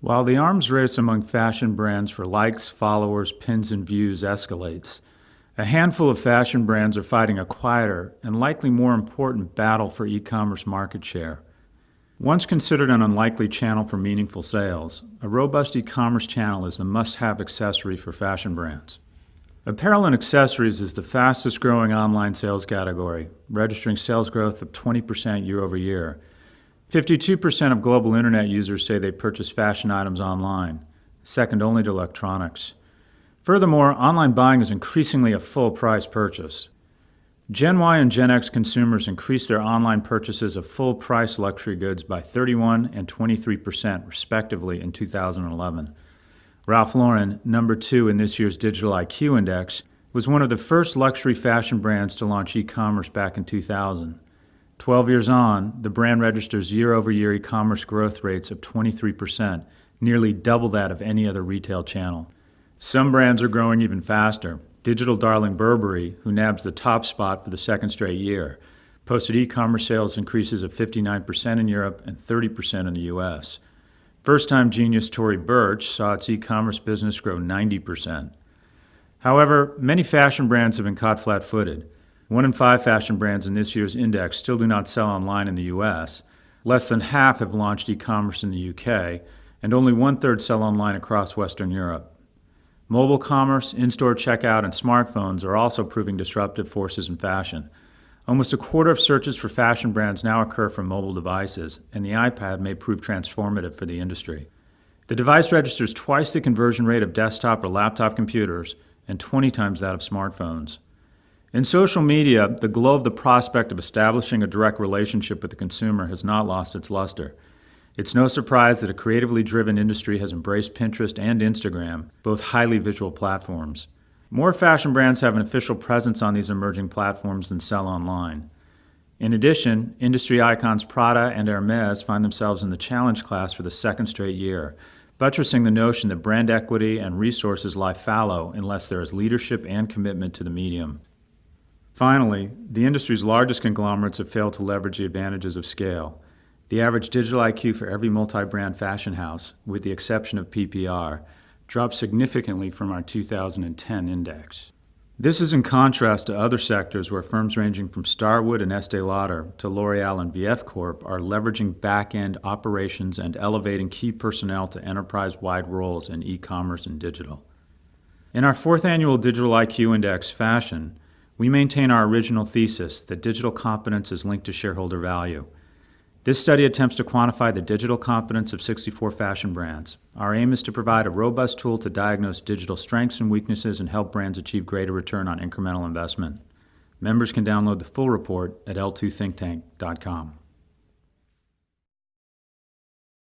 While the arms race among fashion brands for likes, followers, pins, and views escalates, a handful of fashion brands are fighting a quieter and likely more important battle for e-commerce market share. Once considered an unlikely channel for meaningful sales, a robust e-commerce channel is the must-have accessory for fashion brands. Apparel and accessories is the fastest growing online sales category, registering sales growth of 20% year over year. 52% of global internet users say they purchase fashion items online, second only to electronics. Furthermore, online buying is increasingly a full-price purchase. Gen Y and Gen X consumers increased their online purchases of full-price luxury goods by 31% and 23% respectively in 2011. Ralph Lauren, number 2 in this year's Digital IQ Index, was one of the first luxury fashion brands to launch e-commerce back in 2000. 12 years on, the brand registers year-over-year e-commerce growth rates of 23%, nearly double that of any other retail channel. Some brands are growing even faster. Digital darling Burberry, who nabs the top spot for the second straight year, posted e-commerce sales increases of 59% in Europe and 30% in the US. First-time genius Tory Burch saw its e-commerce business grow 90%. However, many fashion brands have been caught flat-footed. 1 in 5 fashion brands in this year's index still do not sell online in the US. Less than half have launched e-commerce in the UK, and only 1/3 sell online across Western Europe. Mobile commerce, in-store checkout, and smartphones are also proving disruptive forces in fashion. Almost a quarter of searches for fashion brands now occur from mobile devices, and the iPad may prove transformative for the industry. The device registers twice the conversion rate of desktop or laptop computers and 20 times that of smartphones. In social media, the glow of the prospect of establishing a direct relationship with the consumer has not lost its luster. It's no surprise that a creatively driven industry has embraced Pinterest and Instagram, both highly visual platforms. More fashion brands have an official presence on these emerging platforms than sell online. In addition, industry icons Prada and Hermès find themselves in the challenge class for the second straight year, buttressing the notion that brand equity and resources lie fallow unless there is leadership and commitment to the medium. Finally, the industry's largest conglomerates have failed to leverage the advantages of scale. The average digital IQ for every multi-brand fashion house, with the exception of PPR, dropped significantly from our 2010 index. This is in contrast to other sectors where firms ranging from Starwood and Estée Lauder to L'Oreal and VF Corp are leveraging back-end operations and elevating key personnel to enterprise-wide roles in e-commerce and digital. In our 4th annual Digital IQ Index Fashion, we maintain our original thesis that digital competence is linked to shareholder value. This study attempts to quantify the digital competence of 64 fashion brands. Our aim is to provide a robust tool to diagnose digital strengths and weaknesses and help brands achieve greater return on incremental investment. Members can download the full report at l2thinktank.com.